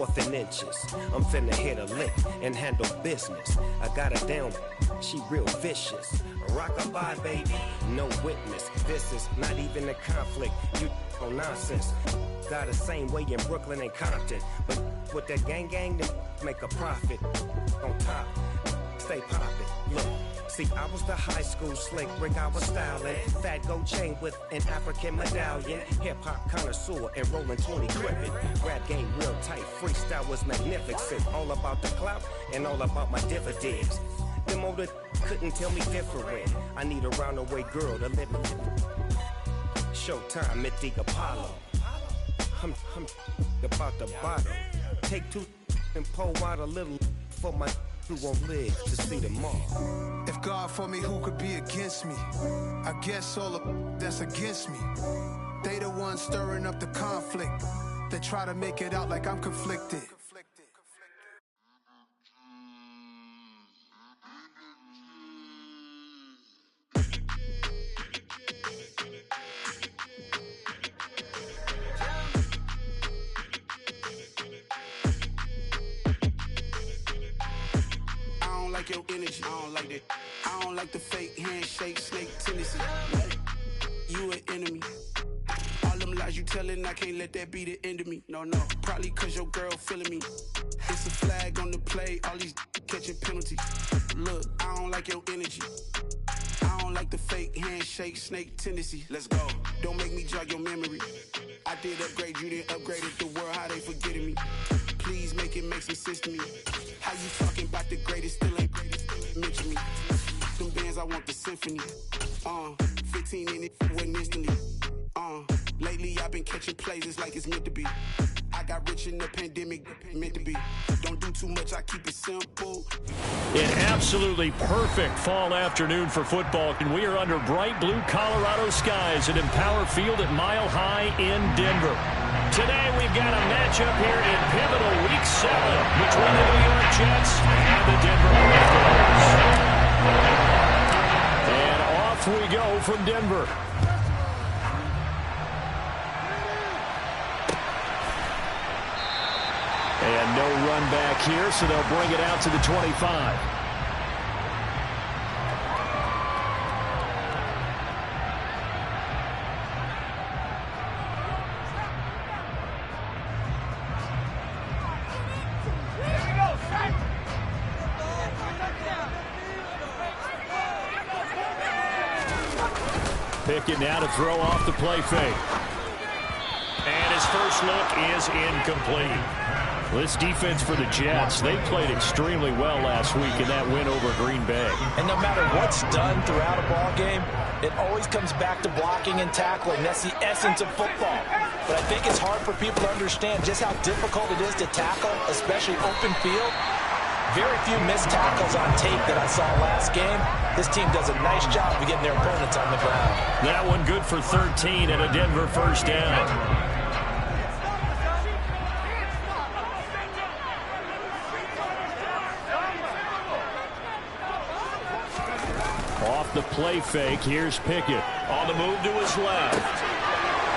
4th and inches. I'm finna hit a lick and handle business. I got her down, she real vicious. Rockabye, baby, no witness. This is not even a conflict. You on nonsense. Got the same way in Brooklyn and Compton, but with that gang, then make a profit. On top, stay poppin'. Look. See, I was the high school slick Rick, I was styling. Fat gold chain with an African medallion. Hip-hop connoisseur and rolling 20 crippin'. Rap game real tight, freestyle was magnificent. All about the clout and all about my dividends. Them older couldn't tell me different. I need a roundaway girl to live with. Showtime at the Apollo. I'm about the bottom. Take 2 and pour out a little for my who won't live to see tomorrow. If God for me, who could be against me? I guess all of that's against me. They the ones stirring up the conflict. They try to make it out like I'm conflicted. Your energy, I don't like that. I don't like the fake handshake, snake tendency. You an enemy. All them lies you telling, I can't let that be the end of me. No, probably cause your girl feeling me. It's a flag on the play, all these catching penalties. Look, I don't like your energy. I don't like the fake handshake, snake tendency. Let's go. Don't make me jog your memory. I did upgrade, you didn't upgrade it. The world, how they forgetting me. Please make it make some sense to me. How you talking about the greatest, still ain't mention me. Them bands, I want the symphony. 15 in it, wasn't instantly. Lately I've been catching plays, it's like it's meant to be. I got rich in the pandemic, meant to be. Don't do too much, I keep it simple. An absolutely perfect fall afternoon for football, and we are under bright blue Colorado skies at Empower Field at Mile High in Denver. Today we've got a matchup here in pivotal Week 7 between the New York Jets and the Denver Broncos. And off we go from Denver. And no run back here, so they'll bring it out to the 25. Pickett now to throw off the play fake. And his first look is incomplete. This defense for the Jets, they played extremely well last week in that win over Green Bay. And no matter what's done throughout a ball game, it always comes back to blocking and tackling. That's the essence of football. But I think it's hard for people to understand just how difficult it is to tackle, especially open field. Very few missed tackles on tape that I saw last game. This team does a nice job of getting their opponents on the ground. That one good for 13 and a Denver first down. Off the play fake, here's Pickett. On the move to his left.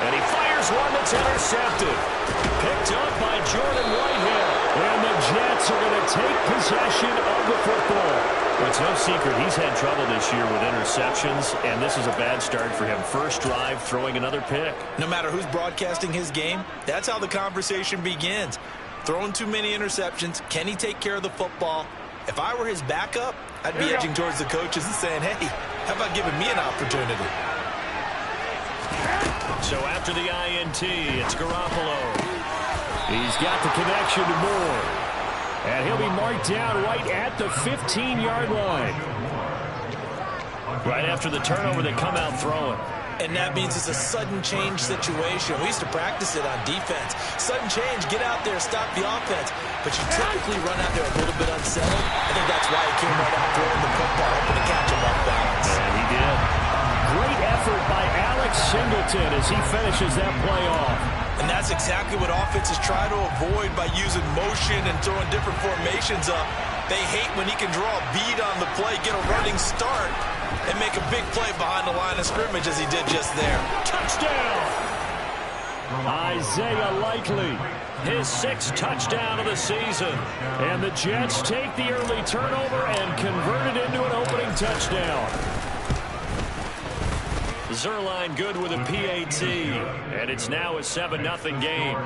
And he fires one that's intercepted. Picked up by Jordan Whitehead. And the Jets are going to take possession of the football. Well, it's no secret he's had trouble this year with interceptions, and this is a bad start for him. First drive, throwing another pick. No matter who's broadcasting his game, that's how the conversation begins. Throwing too many interceptions, can he take care of the football? If I were his backup, I'd be edging towards the coaches and saying, hey, how about giving me an opportunity? So after the INT, it's Garoppolo. He's got the connection to Moore. And he'll be marked down right at the 15-yard line. Right after the turnover, they come out throwing. And that means it's a sudden change situation. We used to practice it on defense. Sudden change, get out there, stop the offense. But you typically run out there a little bit unsettled. I think that's why he came right out throwing the football, hoping to catch him off balance. And he did. Great effort by Alex Singleton as he finishes that play off. And that's exactly what offenses try to avoid by using motion and throwing different formations up. They hate when he can draw a bead on the play, get a running start, and make a big play behind the line of scrimmage as he did just there. Touchdown! Isaiah Likely, his 6th touchdown of the season. And the Jets take the early turnover and convert it into an opening touchdown. Zerline good with a PAT, and it's now a 7-0 game.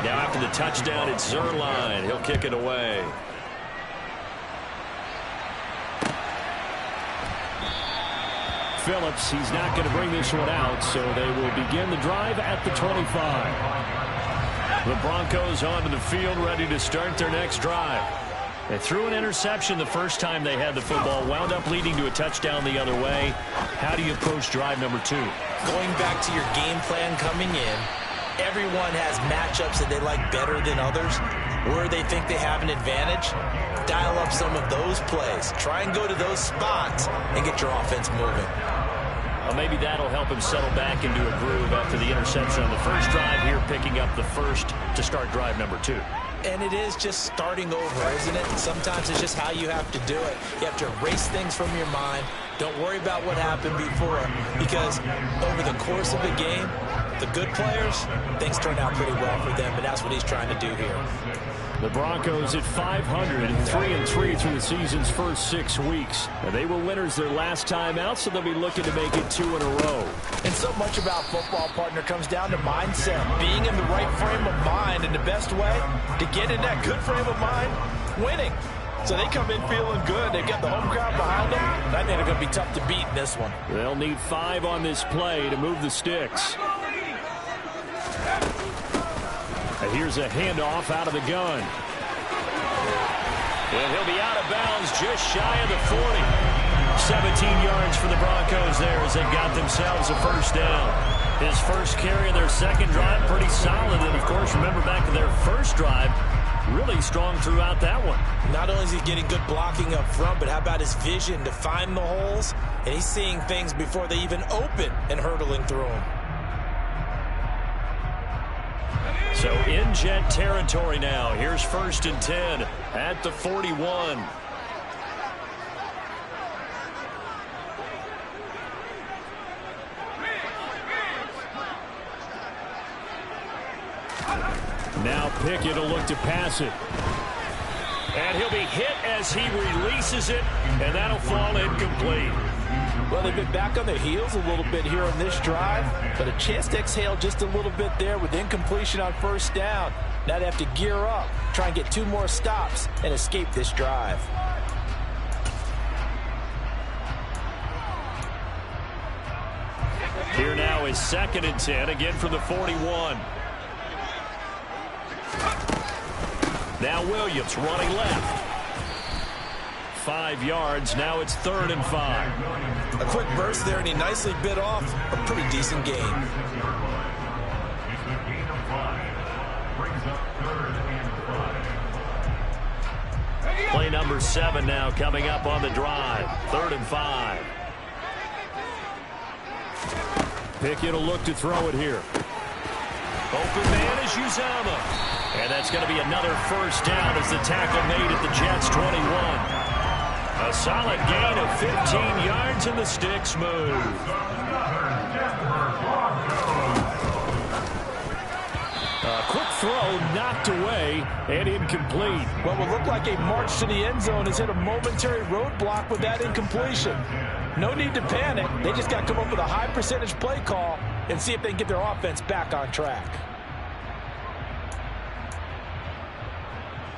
Now after the touchdown, it's Zerline. He'll kick it away. Phillips, he's not going to bring this one out, so they will begin the drive at the 25. The Broncos onto the field, ready to start their next drive. They threw an interception the first time they had the football, wound up leading to a touchdown the other way. How do you approach drive number 2? Going back to your game plan coming in, everyone has matchups that they like better than others, where they think they have an advantage. Dial up some of those plays. Try and go to those spots and get your offense moving. Well, maybe that'll help him settle back into a groove after the interception on the first drive here, picking up the first to start drive number 2. And it is just starting over, isn't it? Sometimes it's just how you have to do it. You have to erase things from your mind. Don't worry about what happened before, because over the course of a game, the good players, things turn out pretty well for them, and that's what he's trying to do here. The Broncos at 500, 3-3 through the season's first 6 weeks. And they were winners their last time out, so they'll be looking to make it 2 in a row. And so much about football, partner, comes down to mindset. Being in the right frame of mind, and the best way to get in that good frame of mind, winning. So they come in feeling good. They've got the home crowd behind them. I think they're going to be tough to beat in this one. They'll need 5 on this play to move the sticks. And here's a handoff out of the gun. And he'll be out of bounds just shy of the 40. 17 yards for the Broncos there as they got themselves a first down. His first carry of their second drive, pretty solid. And, of course, remember back to their first drive, really strong throughout that one. Not only is he getting good blocking up front, but how about his vision to find the holes? And he's seeing things before they even open and hurdling through them. So in Jet territory now. Here's 1st and 10 at the 41. Now Pickett will look to pass it. And he'll be hit as he releases it, and that'll fall incomplete. Well, they've been back on their heels a little bit here on this drive, but a chance to exhale just a little bit there with incompletion on first down. Now they have to gear up, try and get 2 more stops, and escape this drive. Here now is 2nd and 10, again from the 41. Now Williams running left. 5 yards. Now it's 3rd and 5. A quick burst there, and he nicely bit off a pretty decent gain. Play number 7 now coming up on the drive. 3rd and 5. Pickett will look to throw it here. Open man is Uzama. And that's going to be another first down as the tackle made at the Jets' 21. A solid gain of 15 yards, and the sticks move. A quick throw knocked away and incomplete. What would look like a march to the end zone has hit a momentary roadblock with that incompletion. No need to panic. They just got to come up with a high percentage play call and see if they can get their offense back on track.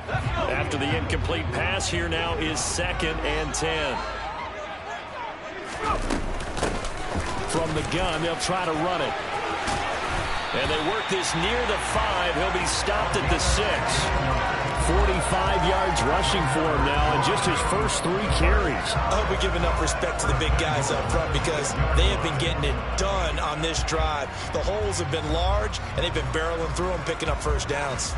After the incomplete pass, here now is 2nd and 10. From the gun, they'll try to run it. And they work this near the 5. He'll be stopped at the 6. 45 yards rushing for him now in just his first 3 carries. I hope we give enough respect to the big guys up front, because they have been getting it done on this drive. The holes have been large, and they've been barreling through them, picking up first downs.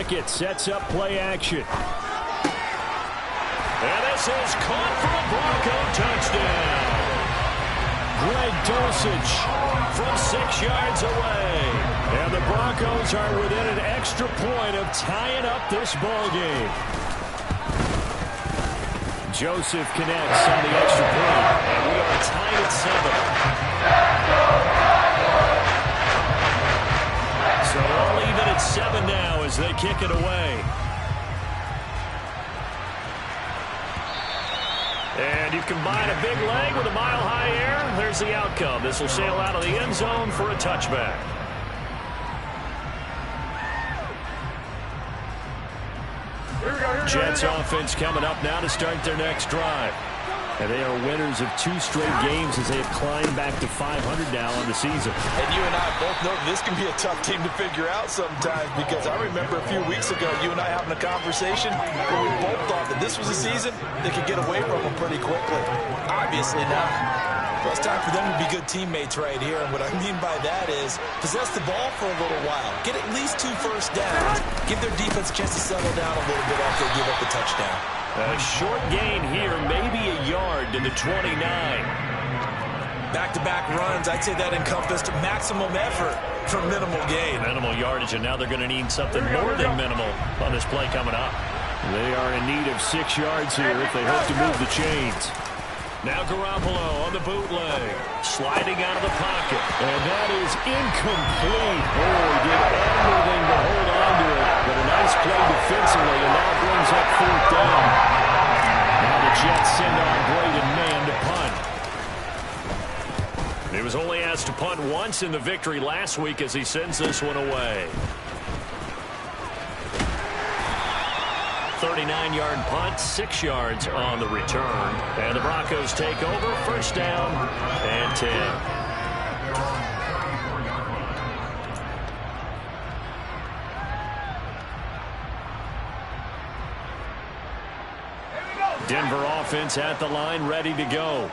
Pickett sets up play action. And this is caught for a Bronco touchdown. Greg Dulcich from 6 yards away. And the Broncos are within an extra point of tying up this ball game. Joseph connects on the extra point. And we are tied at 7. So all even at 7 now as they kick it away. And you combine a big leg with a mile-high air. There's the outcome. This will sail out of the end zone for a touchback. Jets offense coming up now to start their next drive. And they are winners of 2 straight games as they have climbed back to 500 now on the season. And you and I both know this can be a tough team to figure out sometimes, because I remember a few weeks ago you and I having a conversation where we both thought that this was a season that could get away from them pretty quickly. Obviously not. Well, it's time for them to be good teammates right here. And what I mean by that is possess the ball for a little while. Get at least 2 first downs. Give their defense a chance to settle down a little bit after they give up the touchdown. A short gain here, maybe a yard to the 29. Back-to-back runs, I'd say that encompassed maximum effort for minimal gain. Minimal yardage, and now they're going to need something more than minimal on this play coming up. They are in need of 6 yards here if they hope to move the chains. Now Garoppolo on the bootleg, sliding out of the pocket, and that is incomplete. Oh, he did everything to hold on to it, but a nice play defensively, and now brings up 4th down. Now the Jets send on Braden Mann to punt. He was only asked to punt once in the victory last week as he sends this one away. 39-yard punt, 6 yards on the return. And the Broncos take over, 1st down and 10. Denver offense at the line, ready to go.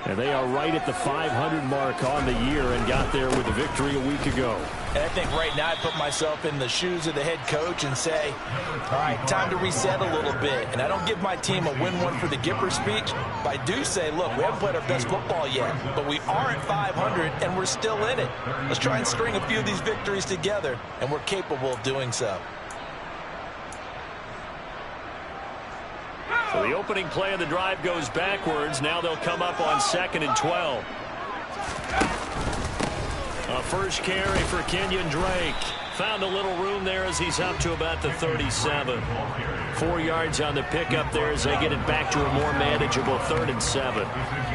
And they are right at the 500 mark on the year and got there with a victory a week ago. And I think right now I put myself in the shoes of the head coach and say, all right, time to reset a little bit. And I don't give my team a win one for the Gipper speech, but I do say, look, we haven't played our best football yet, but we are at 500 and we're still in it. Let's try and string a few of these victories together, and we're capable of doing so. So the opening play of the drive goes backwards. Now they'll come up on 2nd and 12. A first carry for Kenyon Drake. Found a little room there as he's up to about the 37. 4 yards on the pickup there as they get it back to a more manageable 3rd and 7.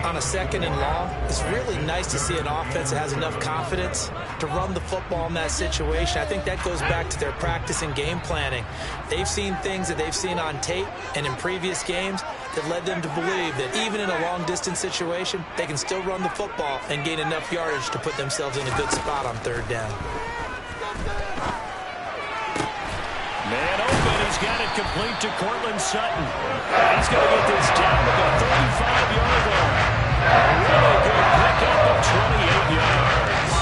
On a 2nd and long, it's really nice to see an offense that has enough confidence to run the football in that situation. I think that goes back to their practice and game planning. They've seen things that they've seen on tape and in previous games that led them to believe that even in a long-distance situation, they can still run the football and gain enough yardage to put themselves in a good spot on 3rd down. Man open, he's got it complete to Cortland Sutton. He's going to get this down to the 35-yard line. A really good pickup of 28 yards.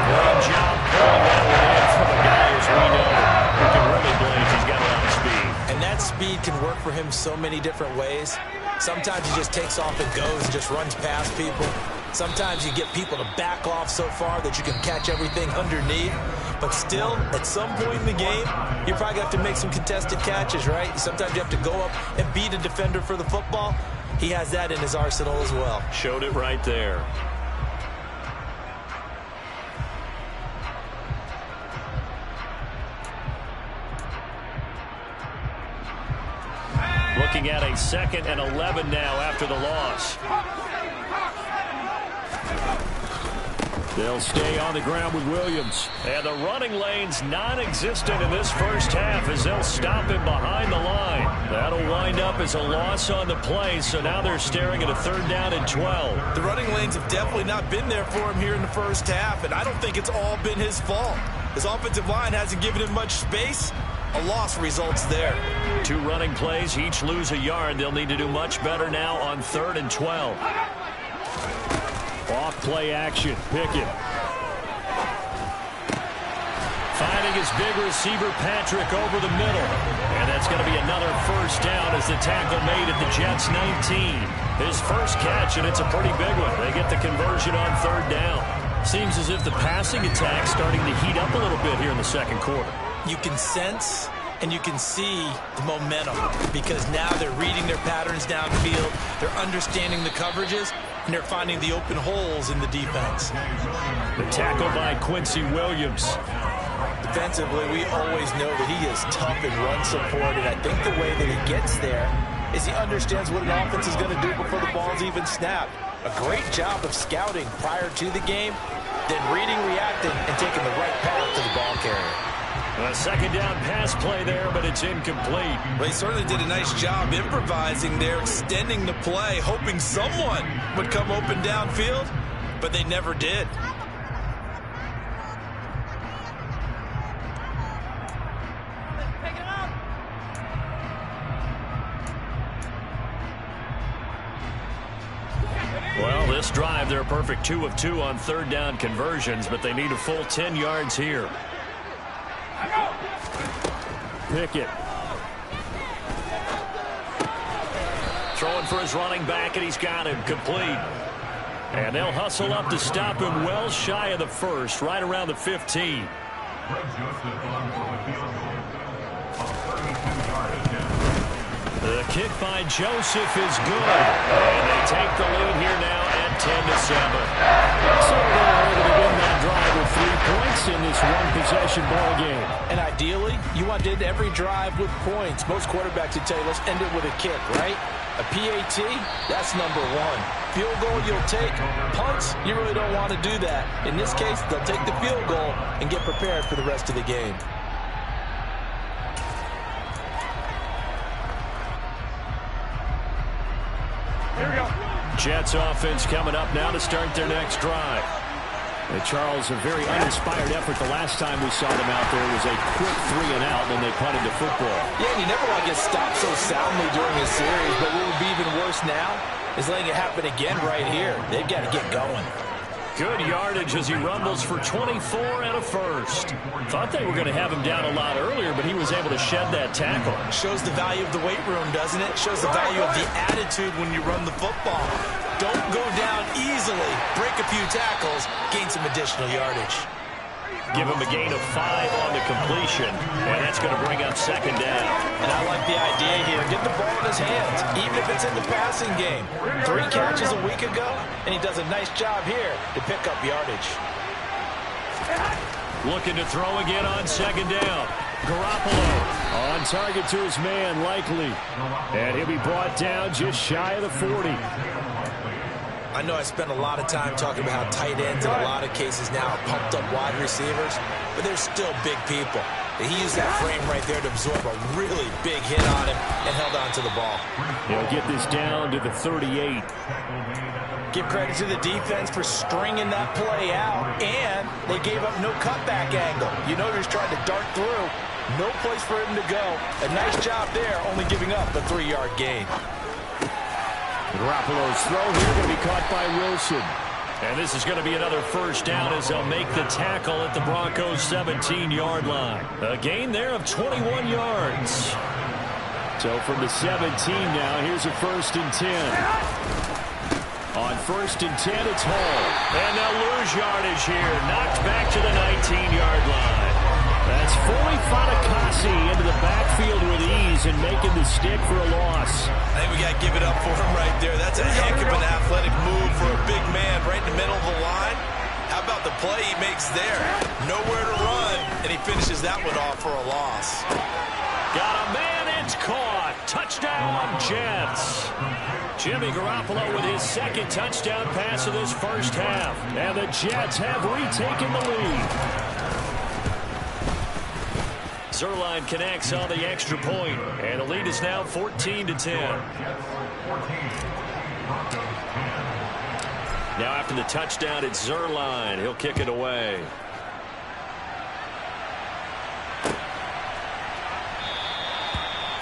Great job pulling that one in from a guy as we know who can really blaze. He's got a lot of speed. And that speed can work for him so many different ways. Sometimes he just takes off and goes and just runs past people. Sometimes you get people to back off so far that you can catch everything underneath. But still, at some point in the game, you probably have to make some contested catches, right? Sometimes you have to go up and beat a defender for the football. He has that in his arsenal as well. Showed it right there. Looking at a 2nd and 11 now after the loss. They'll stay on the ground with Williams. And the running lane's non-existent in this first half as they'll stop him behind the line. That'll wind up as a loss on the play, so now they're staring at a 3rd down and 12. The running lanes have definitely not been there for him here in the first half, and I don't think it's all been his fault. His offensive line hasn't given him much space. A loss results there. 2 running plays, each lose a yard. They'll need to do much better now on 3rd and 12. Off play action. Pickett. Finding his big receiver, Patrick, over the middle. And that's going to be another first down as the tackle made at the Jets' 19. His first catch, and it's a pretty big one. They get the conversion on third down. Seems as if the passing attack's starting to heat up a little bit here in the second quarter. You can sense and you can see the momentum because now they're reading their patterns downfield, they're understanding the coverages, and they're finding the open holes in the defense. The tackle by Quincy Williams. Defensively, we always know that he is tough in run support, and I think the way that he gets there is he understands what an offense is going to do before the ball's even snapped. A great job of scouting prior to the game, then reading, reacting, and taking the right path to the ball carrier. A second down pass play there, but it's incomplete. Well, he certainly did a nice job improvising there, extending the play, hoping someone would come open downfield, but they never did. Well, this drive, they're a perfect 2 of 2 on third down conversions, but they need a full 10 yards here. Pickett. Throwing for his running back, and he's got him complete. And they'll hustle up to stop him well shy of the first, right around the 15. The kick by Joseph is good. And they take the lead here now at 10-7. So they're able to begin that drive with 3 points in this one-possession ball game. And ideally, you want to end every drive with points. Most quarterbacks would tell you, let's end it with a kick, right? A PAT, that's number 1. Field goal you'll take. Punts, you really don't want to do that. In this case, they'll take the field goal and get prepared for the rest of the game. Here we go. Jets offense coming up now to start their next drive. And Charles, a very uninspired effort. The last time we saw them out there was a quick 3 and out, and they punted the football. Yeah, and you never want to get stopped so soundly during a series, but what would be even worse now is letting it happen again right here. They've got to get going. Good yardage as he rumbles for 24 and a first. Thought they were going to have him down a lot earlier, but he was able to shed that tackle. Shows the value of the weight room, doesn't it? Shows the value of the attitude when you run the football. Don't go down easily. Break a few tackles. Gain some additional yardage. Give him a gain of 5 on the completion, and that's going to bring up second down. And I like the idea here. Get the ball in his hands, even if it's in the passing game. 3 catches a week ago, and he does a nice job here to pick up yardage. Looking to throw again on second down. Garoppolo on target to his man, likely. And he'll be brought down just shy of the 40. I know I spent a lot of time talking about how tight ends in a lot of cases now are pumped up wide receivers, but they're still big people. He used that frame right there to absorb a really big hit on him and held on to the ball. He'll get this down to the 38. Give credit to the defense for stringing that play out, and they gave up no cutback angle. You know, he's trying to dart through. No place for him to go. A nice job there, only giving up a 3-yard gain. Garoppolo's throw here going to be caught by Wilson. And this is going to be another first down as they'll make the tackle at the Broncos' 17-yard line. A gain there of 21 yards. So from the 17 now, here's a 1st and 10. On 1st and 10, it's Hall. And they'll lose yardage here. Knocked back to the 19-yard line. That's Foley Fatukasi into the backfield with ease and making the stick for a loss. I think we got to give it up for him right there. That's a heck of an athletic move for a big man right in the middle of the line. How about the play he makes there? Nowhere to run, and he finishes that one off for a loss. Got a man, it's caught. Touchdown, Jets. Jimmy Garoppolo with his 2nd touchdown pass of this first half. And the Jets have retaken the lead. Zerline connects on the extra point, and the lead is now 14-10. Now after the touchdown, it's Zerline. He'll kick it away.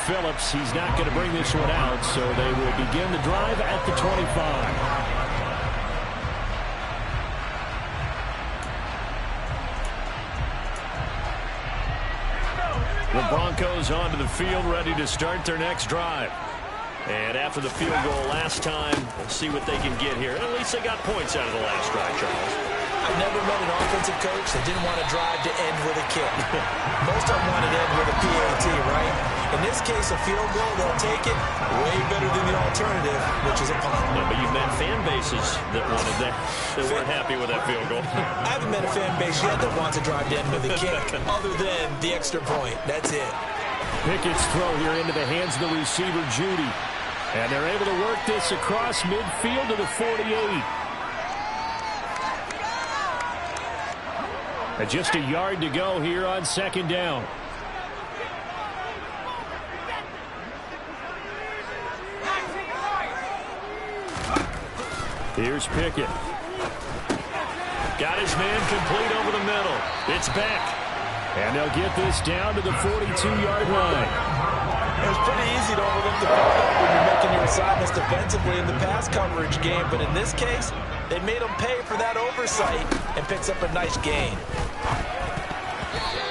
Phillips, he's not going to bring this one out, so they will begin the drive at the 25. The Broncos onto the field, ready to start their next drive. And after the field goal last time, we'll see what they can get here. At least they got points out of the last drive, Charles. I've never met an offensive coach that didn't want to drive to end with a kick. Most of them want it to end with a PAT, right? In this case, a field goal, they'll take it way better than the alternative, which is a punt. Yeah, but you've met fan bases that wanted that weren't happy with that field goal. I haven't met a fan base yet that wants to drive to end with a kick, other than the extra point. That's it. Pickett's throw here into the hands of the receiver, Judy. And they're able to work this across midfield to the 48. And just a yard to go here on second down. Here's Pickett. Got his man complete over the middle. It's back. And they'll get this down to the 42-yard line. It's pretty easy to overlook the fullback when you're making your assignments defensively in the pass coverage game, but in this case, they made him pay for that oversight and picks up a nice gain.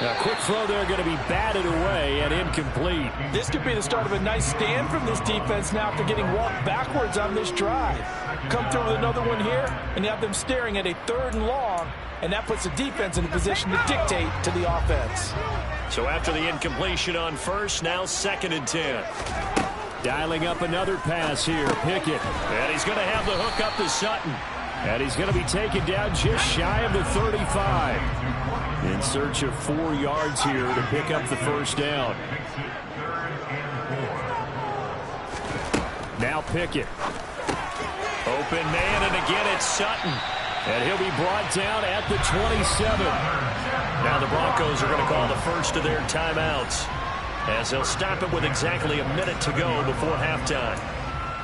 A quick throw there going to be batted away and incomplete. This could be the start of a nice stand from this defense now after getting walked backwards on this drive. Come through with another one here, and you have them staring at a 3rd and long, and that puts the defense in a position to dictate to the offense. So after the incompletion on first, now 2nd and 10. Dialing up another pass here, Pickett. And he's going to have the hook up to Sutton. And he's going to be taken down just shy of the 35. In search of 4 yards here to pick up the first down. Now Pickett. Open man, and again it's Sutton. And he'll be brought down at the 27. Now the Broncos are going to call the first of their timeouts, as they'll stop it with exactly a minute to go before halftime.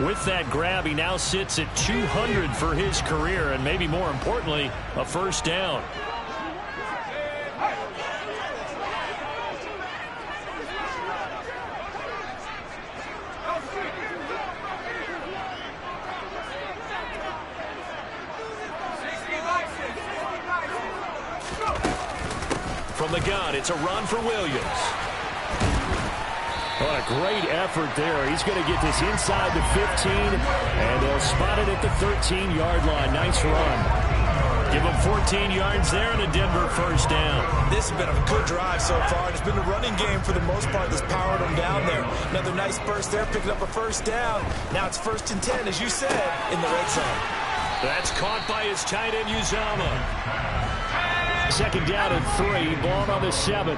With that grab, he now sits at 200 for his career, and maybe more importantly, a first down. From the gun, it's a run for Williams. What a great effort there. He's going to get this inside the 15, and they'll spot it at the 13-yard line. Nice run. Give him 14 yards there and a Denver first down. This has been a good drive so far. It's been the running game for the most part that's powered them down there. Another nice burst there, picking up a first down. Now it's 1st and 10, as you said, in the red zone. That's caught by his tight end, Uzama. 2nd down and 3, ball on the 7.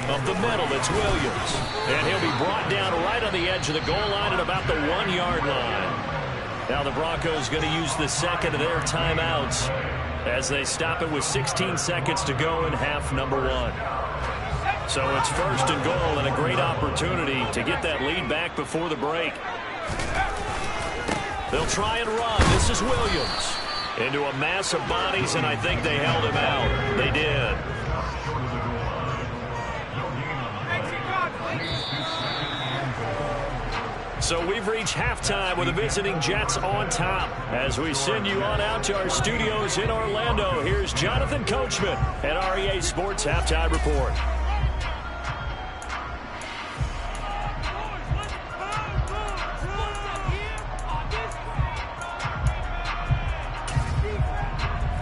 Up the middle, it's Williams. And he'll be brought down right on the edge of the goal line at about the 1-yard line. Now the Broncos going to use the 2nd of their timeouts as they stop it with 16 seconds to go in half number 1. So it's 1st and goal, and a great opportunity to get that lead back before the break. They'll try and run. This is Williams. Into a mass of bodies, and I think they held him out. They did. So we've reached halftime with the visiting Jets on top. As we send you on out to our studios in Orlando, here's Jonathan Coachman at REA Sports Halftime Report.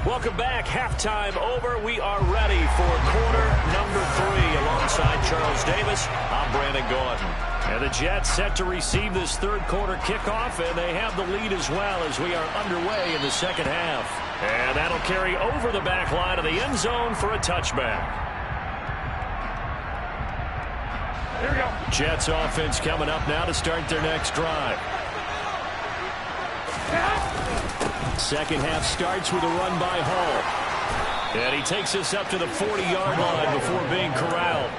Welcome back. Halftime over. We are ready for quarter number 3. Alongside Charles Davis, I'm Brandon Gordon. And the Jets set to receive this 3rd quarter kickoff, and they have the lead as well as we are underway in the 2nd half. And that'll carry over the back line of the end zone for a touchback. Here we go. Jets offense coming up now to start their next drive. 2nd half starts with a run by Hall. And he takes us up to the 40-yard line before being corralled.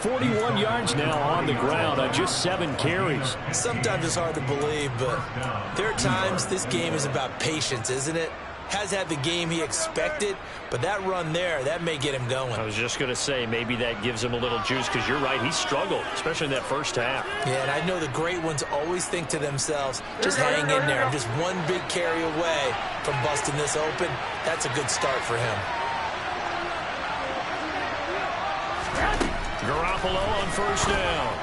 41 yards now on the ground on just 7 carries. Sometimes it's hard to believe, but there are times this game is about patience, isn't it? Has had the game he expected, but that run there, that may get him going. I was just going to say, maybe that gives him a little juice, because you're right, he struggled, especially in that first half. Yeah, and I know the great ones always think to themselves, just hang in there. I'm just one big carry away from busting this open. That's a good start for him. Garoppolo on first down.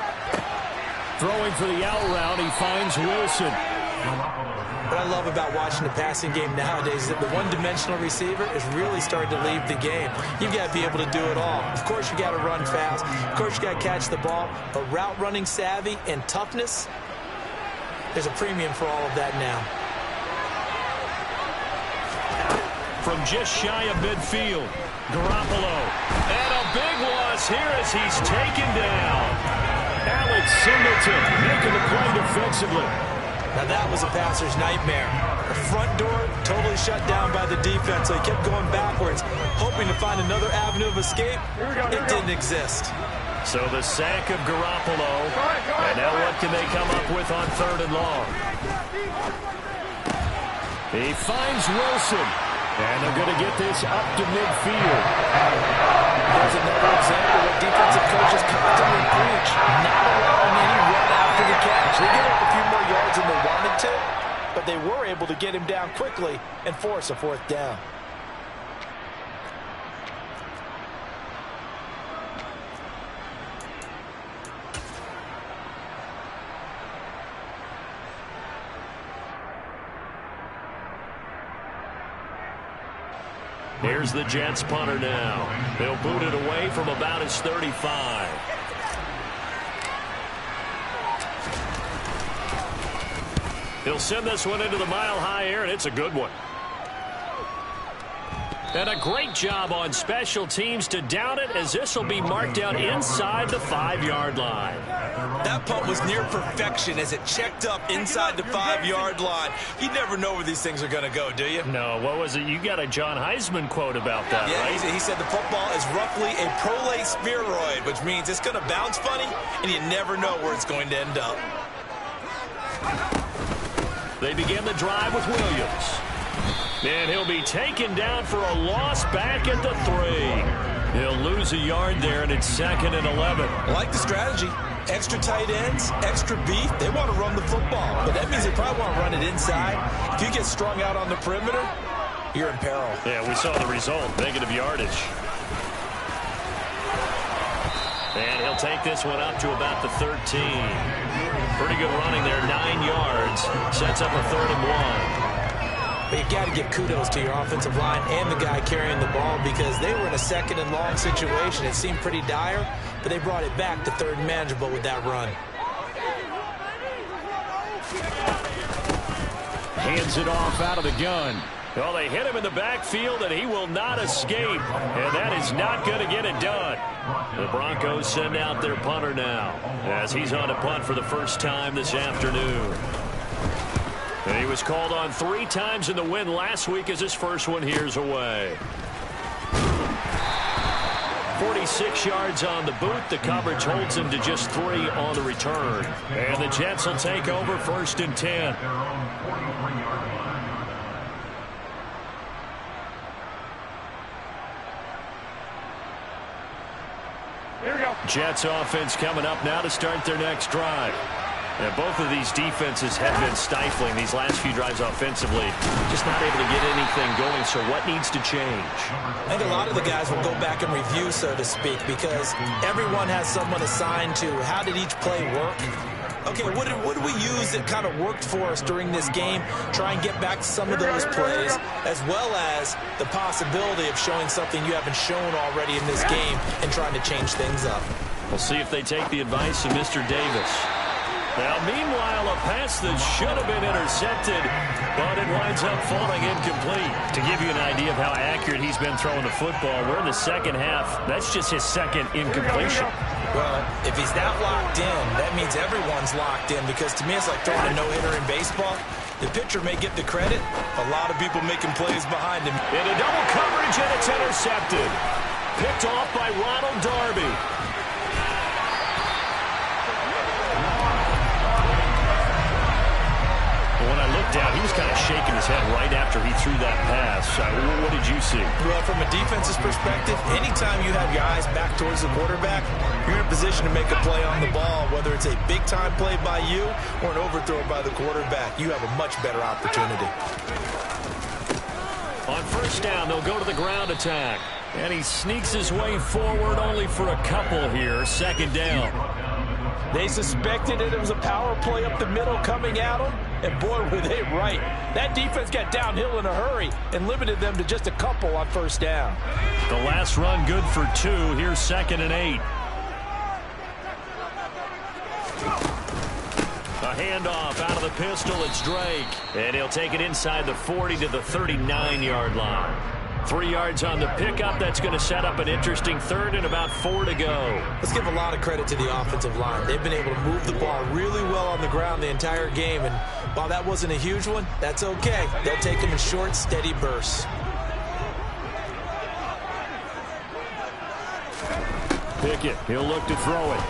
Throwing for the out route, he finds Wilson. What I love about watching the passing game nowadays is that the one-dimensional receiver is really starting to leave the game. You've got to be able to do it all. Of course, you got to run fast. Of course, you got to catch the ball. But route running savvy and toughness, there's a premium for all of that now. From just shy of midfield, Garoppolo. And a big loss here as he's taken down. Alex Singleton making the play defensively. Now that was a passer's nightmare. The front door totally shut down by the defense, so he kept going backwards, hoping to find another avenue of escape. It didn't exist. So the sack of Garoppolo. And now what can they come up with on 3rd and long? He finds Wilson. And they're going to get this up to midfield. There's another example of what defensive coaches constantly preach. Not allowing any run after the catch. They gave up a few more yards than they wanted to, but they were able to get him down quickly and force a 4th down. Here's the Jets punter now. They'll boot it away from about his 35. He'll send this one into the mile-high air, and it's a good one. And a great job on special teams to down it, as this will be marked out inside the 5-yard line. That punt was near perfection as it checked up inside the 5-yard line. You never know where these things are going to go, do you? No, what was it? You got a John Heisman quote about that, yeah, right? He said the football is roughly a prolate spheroid, which means it's going to bounce funny, and you never know where it's going to end up. They begin the drive with Williams. And he'll be taken down for a loss back at the 3. He'll lose a yard there, and it's 2nd and 11. I like the strategy. Extra tight ends, extra beef. They want to run the football, but that means they probably want to run it inside. If you get strung out on the perimeter, you're in peril. Yeah, we saw the result, negative yardage. And he'll take this one up to about the 13. Pretty good running there, 9 yards. Sets up a 3rd and 1. But you've got to give kudos to your offensive line and the guy carrying the ball, because they were in a 2nd and long situation. It seemed pretty dire, but they brought it back to 3rd and manageable with that run. Hands it off out of the gun. Well, they hit him in the backfield, and he will not escape. And that is not going to get it done. The Broncos send out their punter now, as he's on a punt for the first time this afternoon. And he was called on 3 times in the win last week as his first one here's away. 46 yards on the boot. The coverage holds him to just 3 on the return. And the Jets will take over 1st and 10. Here we go. Jets offense coming up now to start their next drive. And both of these defenses have been stifling these last few drives offensively. Just not able to get anything going, so what needs to change? I think a lot of the guys will go back and review, so to speak, because everyone has someone assigned to how did each play work. Okay, what did we use that kind of worked for us during this game? Try and get back to some of those plays, as well as the possibility of showing something you haven't shown already in this game and trying to change things up. We'll see if they take the advice of Mr. Davis. Now, meanwhile, a pass that should have been intercepted, but it winds up falling incomplete. To give you an idea of how accurate he's been throwing the football, we're in the second half. That's just his 2nd incompletion. Well, if he's that locked in, that means everyone's locked in, because to me it's like throwing a no-hitter in baseball. The pitcher may get the credit. A lot of people making plays behind him. In a double coverage, and it's intercepted. Picked off by Ronald Darby. When I looked down, he was kind of shaking his head right after he threw that pass. What did you see? Well, from a defense's perspective, anytime you have your eyes back towards the quarterback, you're in a position to make a play on the ball, whether it's a big-time play by you or an overthrow by the quarterback. You have a much better opportunity. On 1st down, they'll go to the ground attack. And he sneaks his way forward only for a couple here. Second down. They suspected that it was a power play up the middle coming at them, and boy, were they right. That defense got downhill in a hurry and limited them to just a couple on first down. The last run good for 2. Here's 2nd and 8. A handoff out of the pistol. It's Drake. And he'll take it inside the 40 to the 39-yard line. 3 yards on the pickup. That's going to set up an interesting 3rd and about 4 to go. Let's give a lot of credit to the offensive line. They've been able to move the ball really well on the ground the entire game. And while that wasn't a huge one, that's okay. They'll take them in short, steady bursts. Pickett, he'll look to throw it.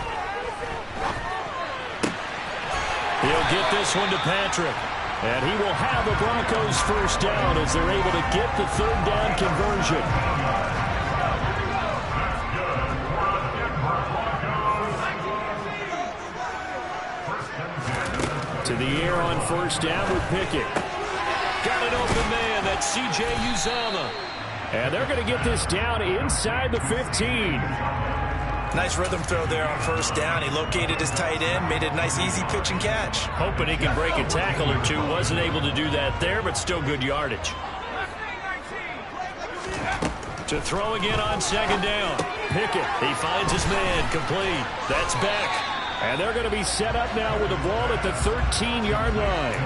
He'll get this one to Patrick. And he will have the Broncos first down as they're able to get the 3rd down conversion. To the air on first down with Pickett. Got an open man. That's C.J. Uzomah. And they're going to get this down inside the 15. Nice rhythm throw there on first down. He located his tight end, made a nice easy pitch and catch. Hoping he can break a tackle or two. Wasn't able to do that there, but still good yardage. To throw again on 2nd down. Pickett, he finds his man, complete. That's Beck. And they're going to be set up now with the ball at the 13-yard line.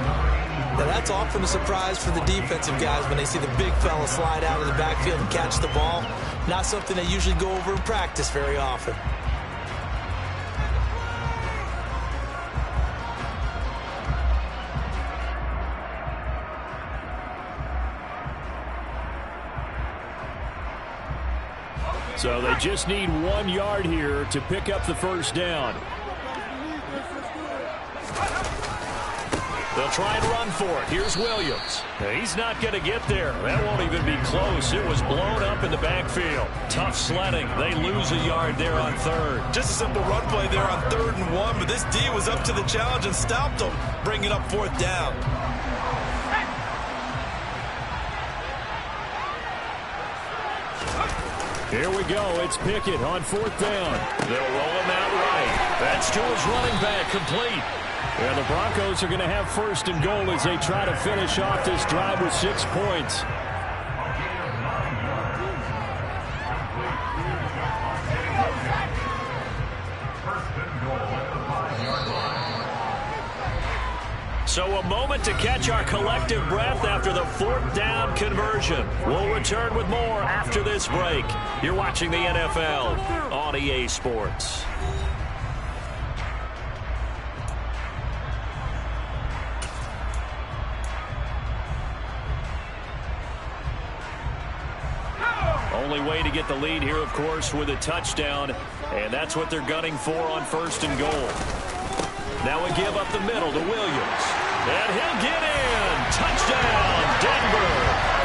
Now that's often a surprise for the defensive guys when they see the big fella slide out of the backfield and catch the ball. Not something they usually go over in practice very often. So they just need 1 yard here to pick up the first down. They'll try and run for it. Here's Williams. He's not going to get there. That won't even be close. It was blown up in the backfield. Tough sledding. They lose a yard there on 3rd. Just a simple run play there on 3rd and 1, but this D was up to the challenge and stopped them, bringing up 4th down. Here we go. It's Pickett on 4th down. They'll roll him out right. That's to his running back, complete. And the Broncos are going to have 1st and goal as they try to finish off this drive with 6 points. So a moment to catch our collective breath after the 4th down conversion. We'll return with more after this break. You're watching the NFL on EA Sports. Only way to get the lead here, of course, with a touchdown, and that's what they're gunning for on 1st and goal. Now we give up the middle to Williams, and he'll get in. Touchdown, Denver.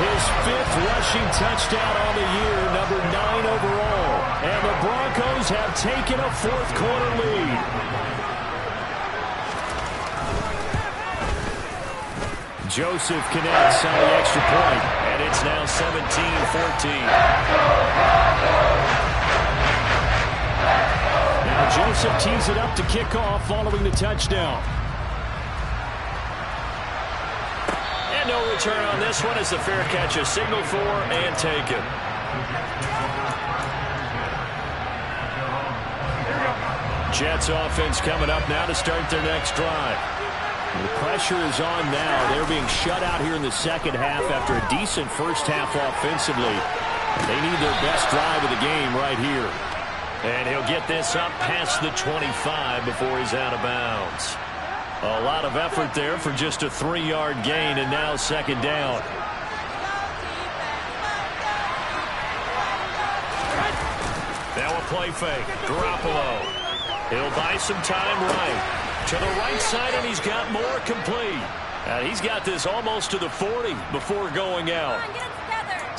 His 5th rushing touchdown on the year, number 9 overall, and the Broncos have taken a 4th quarter lead. Joseph connects on the extra point, and it's now 17-14. Now Joseph tees it up to kick off following the touchdown. And no return on this one as the fair catch is signaled for and taken. Jets offense coming up now to start their next drive. The pressure is on now. They're being shut out here in the second half after a decent first half offensively. They need their best drive of the game right here. And he'll get this up past the 25 before he's out of bounds. A lot of effort there for just a 3-yard gain, and now 2nd down. Now a play fake. Garoppolo. He'll buy some time right. To the right side, and he's got more, complete. He's got this almost to the 40 before going out.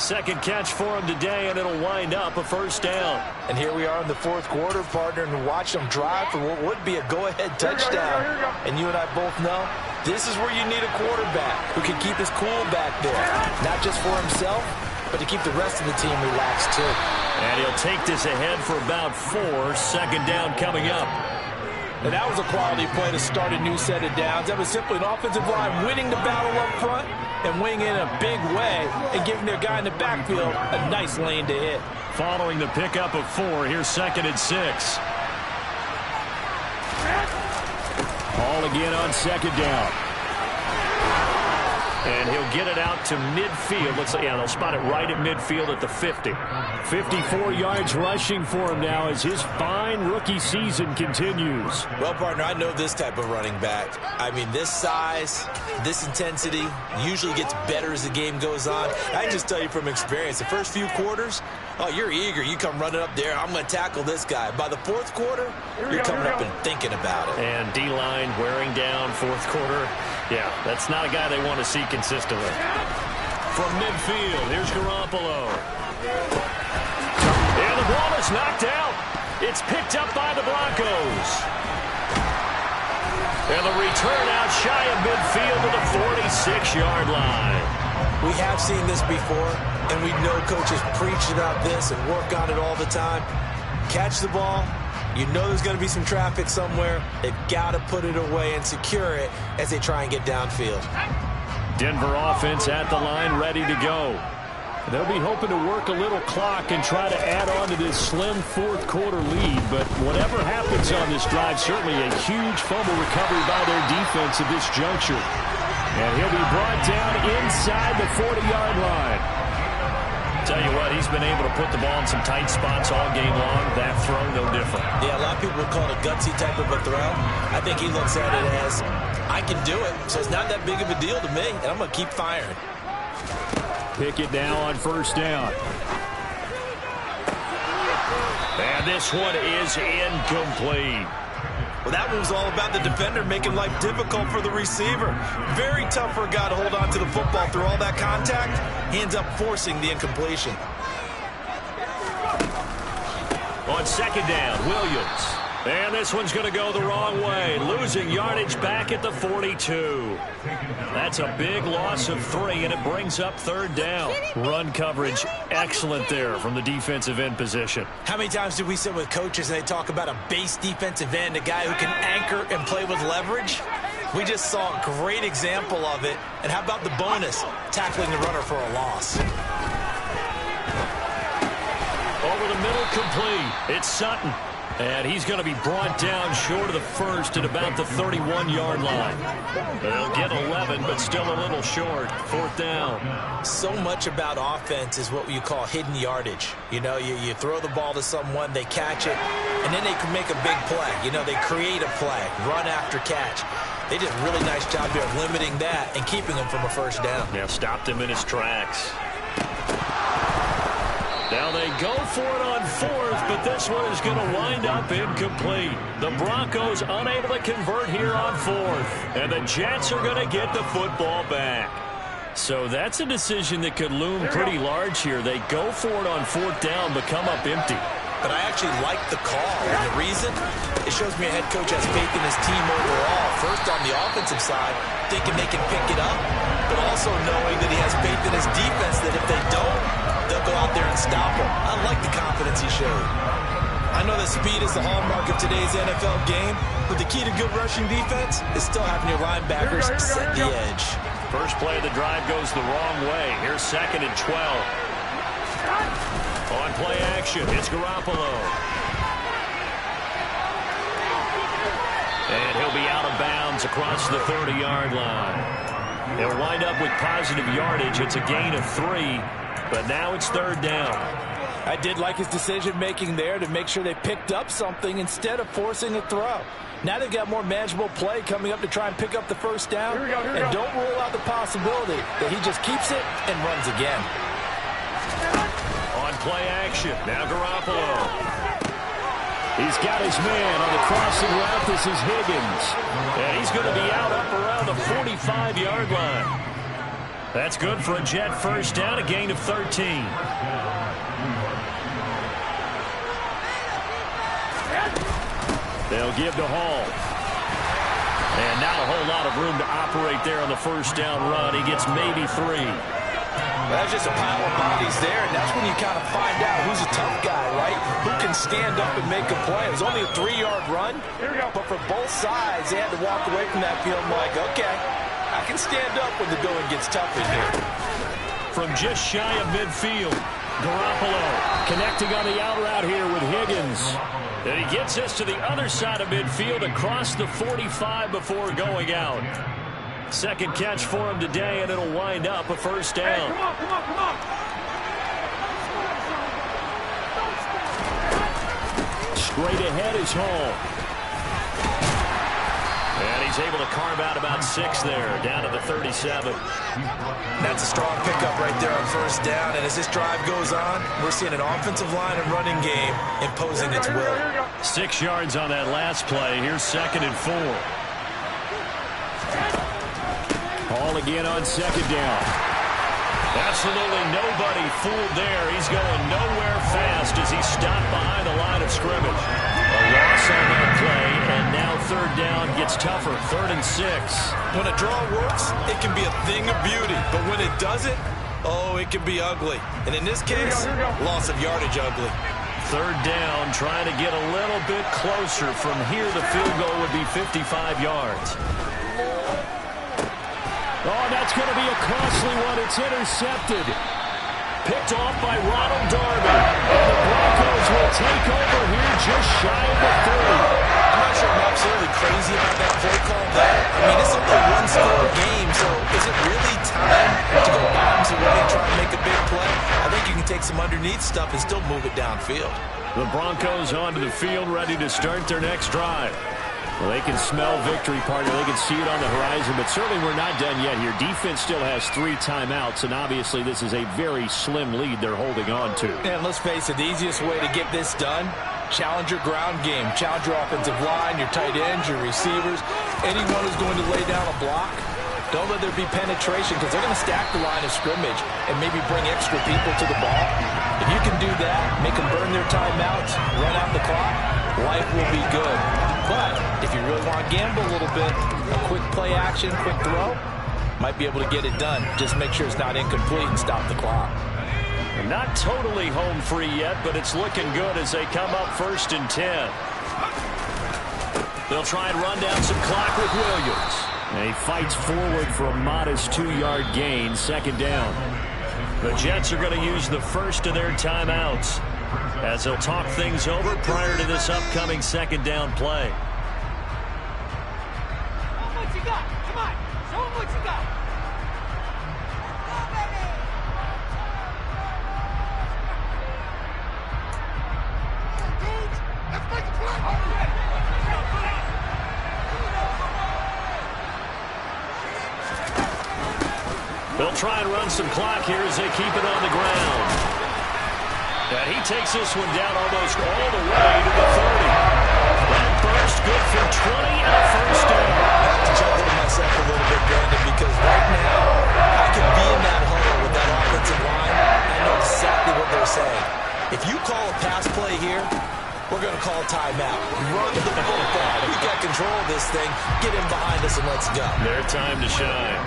Second catch for him today, and it'll wind up a 1st down. And here we are in the 4th quarter, partner, and watch them drive for what would be a go-ahead touchdown. And you and I both know this is where you need a quarterback who can keep his cool back there, not just for himself, but to keep the rest of the team relaxed too. And he'll take this ahead for about 4. Second down coming up. And that was a quality play to start a new set of downs. That was simply an offensive line winning the battle up front and winning in a big way and giving their guy in the backfield a nice lane to hit. Following the pickup of 4, here's 2nd and 6. All again on 2nd down. And he'll get it out to midfield. They'll spot it right at midfield at the 50. 54 yards rushing for him now as his fine rookie season continues. Well, partner, I know this type of running back. I mean, this size, this intensity usually gets better as the game goes on. I can just tell you from experience, the first few quarters, oh, you're eager. You come running up there, I'm going to tackle this guy. By the 4th quarter, you're coming up and thinking about it. And D-line wearing down 4th quarter. Yeah, that's not a guy they want to see consistently. From midfield, here's Garoppolo. And the ball is knocked out. It's picked up by the Broncos. And the return out shy of midfield to the 46-yard line. We have seen this before, and we know coaches preach about this and work on it all the time. Catch the ball. You know there's going to be some traffic somewhere. They've got to put it away and secure it as they try and get downfield. Denver offense at the line, ready to go. They'll be hoping to work a little clock and try to add on to this slim 4th quarter lead. But whatever happens on this drive, certainly a huge fumble recovery by their defense at this juncture. And he'll be brought down inside the 40-yard line. Tell you what, he's been able to put the ball in some tight spots all game long. That throw, no different. Yeah, a lot of people would call it a gutsy type of a throw. I think he looks at it as, I can do it, so it's not that big of a deal to me, and I'm going to keep firing. Pickett now on 1st down. And this one is incomplete. Well, that one was all about the defender making life difficult for the receiver. Very tough for a guy to hold on to the football through all that contact. He ends up forcing the incompletion. On 2nd down, Williams. And this one's going to go the wrong way. Losing yardage back at the 42. That's a big loss of 3, and it brings up 3rd down. Run coverage excellent there from the defensive end position. How many times do we sit with coaches and they talk about a base defensive end, a guy who can anchor and play with leverage? We just saw a great example of it. And how about the bonus? Tackling the runner for a loss. Over the middle, complete. It's Sutton. And he's going to be brought down short of the 1st at about the 31-yard line. They'll get 11, but still a little short. 4th down. So much about offense is what you call hidden yardage. You know, you throw the ball to someone, they catch it, and then they can make a big play. You know, they create a play, run after catch. They did a really nice job here of limiting that and keeping him from a 1st down. Yeah, stopped him in his tracks. Now they go for it on 4th, but this one is going to wind up incomplete. The Broncos unable to convert here on 4th, and the Jets are going to get the football back. So that's a decision that could loom pretty large here. They go for it on 4th down, but come up empty. But I actually like the call, and the reason? It shows me a head coach has faith in his team overall. First on the offensive side, thinking they can pick it up, but also knowing that he has faith in his defense that if they don't, they'll go out there and stop him. I like the confidence he showed. I know that speed is the hallmark of today's NFL game, but the key to good rushing defense is still having your linebackers set the edge. First play of the drive goes the wrong way. Here's 2nd and 12. On play action, it's Garoppolo. And he'll be out of bounds across the 30-yard line. He'll wind up with positive yardage. It's a gain of 3, but now it's 3rd down. I did like his decision-making there to make sure they picked up something instead of forcing a throw. Now they've got more manageable play coming up to try and pick up the 1st down. And don't rule out the possibility that he just keeps it and runs again. On play action, now Garoppolo. He's got his man on the crossing route. This is Higgins. And he's going to be out up around the 45-yard line. That's good for a Jet 1st down, a gain of 13. They'll give to Hall. And not a whole lot of room to operate there on the 1st down run. He gets maybe 3. That's just a pile of bodies there, and that's when you kind of find out who's a tough guy, right? Who can stand up and make a play. It was only a 3-yard run, but for both sides, they had to walk away from that field like, okay, I can stand up when the going gets tough in here. From just shy of midfield, Garoppolo connecting on the out route here with Higgins. And he gets us to the other side of midfield across the 45 before going out. Second catch for him today, and it'll wind up a first down. Hey, come on. Straight ahead is Hall. And he's able to carve out about 6 there, down to the 37. That's a strong pickup right there on first down, and as this drive goes on, we're seeing an offensive line and running game imposing its will. 6 yards on that last play. Here's 2nd and 4. Hall again on 2nd down. Absolutely nobody fooled there. He's going nowhere fast as he's stopped behind the line of scrimmage. A loss on that play, and now 3rd down gets tougher. 3rd and 6. When a draw works, it can be a thing of beauty, but when it doesn't, oh, it can be ugly. And in this case, loss of yardage ugly. 3rd down, trying to get a little bit closer. From here, the field goal would be 55 yards. Oh, that's going to be a costly one. It's intercepted. Picked off by Ronald Darby. And the Broncos will take over here just shy of the 30. I'm not sure I'm absolutely crazy about that play call there. I mean, it's only a 1-score game, so is it really time to go bombs away and try to make a big play? I think you can take some underneath stuff and still move it downfield. The Broncos onto the field, ready to start their next drive. Well, they can smell victory, partner. They can see it on the horizon, but certainly we're not done yet here. Defense still has 3 timeouts, and obviously this is a very slim lead they're holding on to. And let's face it, the easiest way to get this done, challenge your ground game. Challenge your offensive line, your tight ends, your receivers, anyone who's going to lay down a block. Don't let there be penetration because they're going to stack the line of scrimmage and maybe bring extra people to the ball. If you can do that, make them burn their timeouts, run out the clock, life will be good. But if you really want to gamble a little bit, a quick play action, quick throw, might be able to get it done. Just make sure it's not incomplete and stop the clock. They're not totally home free yet, but it's looking good as they come up 1st and 10. They'll try and run down some clock with Williams. And he fights forward for a modest 2-yard gain, 2nd down. The Jets are going to use the first of their timeouts as they'll talk things over prior to this upcoming 2nd down play. What you got? Come on. Show them what you got. Let's make a play. They'll try and run some clock here as they keep it on the ground. And he takes this one down almost all the way to the 30. That burst good for 20 and a first down. I have to chuckle to myself a little bit, Brandon, because right now I could be in that huddle with that offensive line. I know exactly what they're saying. If you call a pass play here, we're going to call a timeout. Run the football. We got control of this thing. Get in behind us and let's go. Their time to shine.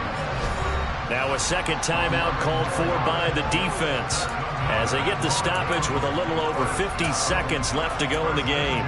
Now a 2nd timeout called for by the defense as they get the stoppage with a little over 50 seconds left to go in the game.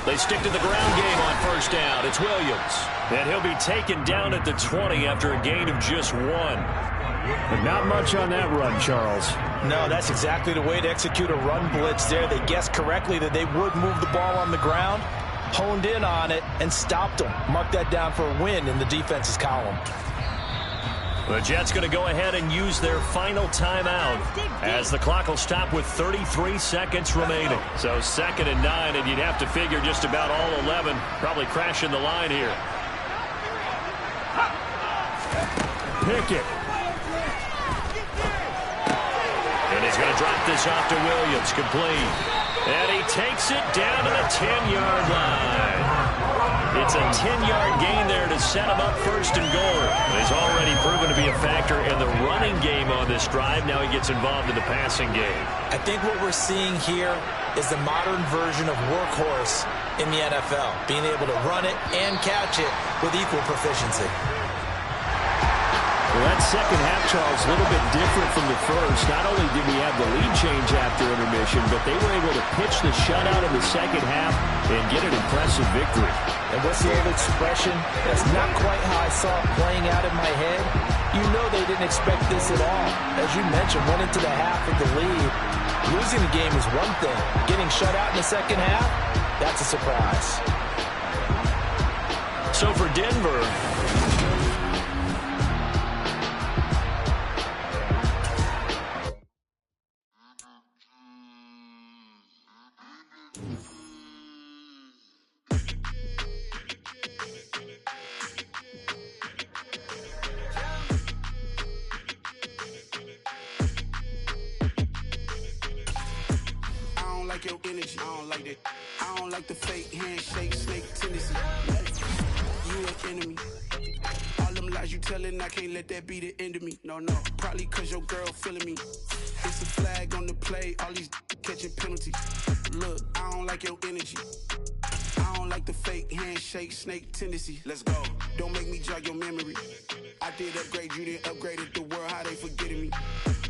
They stick to the ground game on 1st down. It's Williams. And he'll be taken down at the 20 after a gain of just 1. But not much on that run, Charles. No, that's exactly the way to execute a run blitz there. They guessed correctly that they would move the ball on the ground, honed in on it, and stopped them. Mark that down for a win in the defense's column. The Jets going to go ahead and use their final timeout as the clock will stop with 33 seconds remaining. So 2nd and 9, and you'd have to figure just about all 11 probably crashing the line here. Pickett. And he's going to drop this off to Williams, complete. And he takes it down to the 10-yard line. It's a 10-yard gain there to set him up first and goal. He's already proven to be a factor in the running game on this drive. Now he gets involved in the passing game. I think what we're seeing here is the modern version of workhorse in the NFL, being able to run it and catch it with equal proficiency. Well, that second half, Charles, a little bit different from the first. Not only did we have the lead change after intermission, but they were able to pitch the shutout in the second half and get an impressive victory. And what's the old expression? That's not quite how I saw it playing out in my head. You know they didn't expect this at all. As you mentioned, went into the half with the lead. Losing the game is one thing. Getting shut out in the second half, that's a surprise. So for Denver, Your energy, I don't like that. I don't like the fake handshake, snake tendency. You an enemy. All them lies you telling, I can't let that be the end of me. No, probably cause your girl feeling me. It's a flag on the play, all these catching penalties. Look, I don't like your energy. I don't like the fake handshake, snake tendency. Let's go. Don't make me jog your memory. I did upgrade, you didn't upgrade it. The world, how they forgetting me.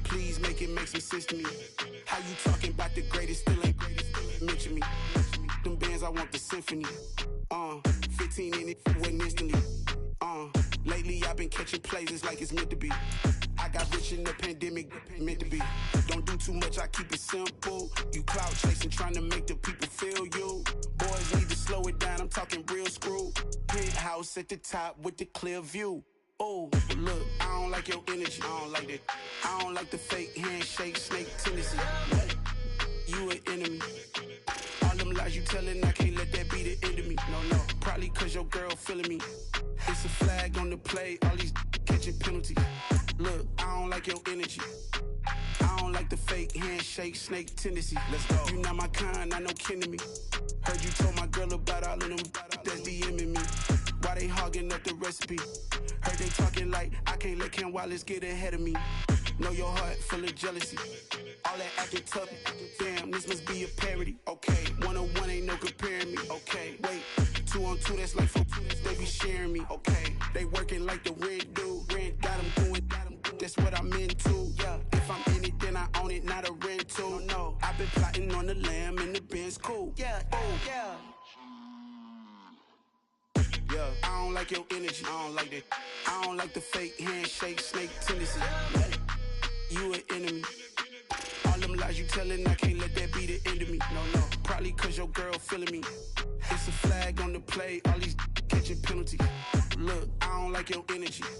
Please make it make some sense to me. How you talking about the greatest, still ain't greatest, mention me. Them bands, I want the symphony. 15 in it, wasn't instantly. Lately I've been catching plays, it's like it's meant to be. I got rich in the pandemic, meant to be. Don't do too much, I keep it simple. You clout chasing, trying to make the people feel you. Boys need to slow it down, I'm talking real screw. Penthouse at the top with the clear view. Oh, look, I don't like your energy. I don't like that. I don't like the fake handshake, snake tendency. You an enemy. All them lies you telling, I can't let that be the end of me. No, probably cause your girl feeling me. It's a flag on the play, all these catching penalties. Look, I don't like your energy. I don't like the fake handshake, snake tendency. Let's go. You not my kind, I know kin to me. Heard you told my girl about all of them that's DMing me. Why they hogging up the recipe? Heard they talking like I can't let Ken Wallace get ahead of me. Know your heart full of jealousy. All that acting tough, damn, this must be a parody. Okay, 1-on-1 ain't no comparing me. Okay, wait, 2-on-2, that's like 4-2, they be sharing me. Okay, they working like the rent do. Rent got them doing, that's what I'm into. Yeah, if I'm in it, then I own it, not a rental. No, I've been plotting on the lamb and the Benz cool. Yeah, oh, yeah. Yeah, I don't like your energy. I don't like that. I don't like the fake handshake, snake tendency. You an enemy. All them lies you telling, I can't let that be the end of me. No, probably cause your girl feeling me. It's a flag on the play, all these catching penalties. Look, I don't like your energy.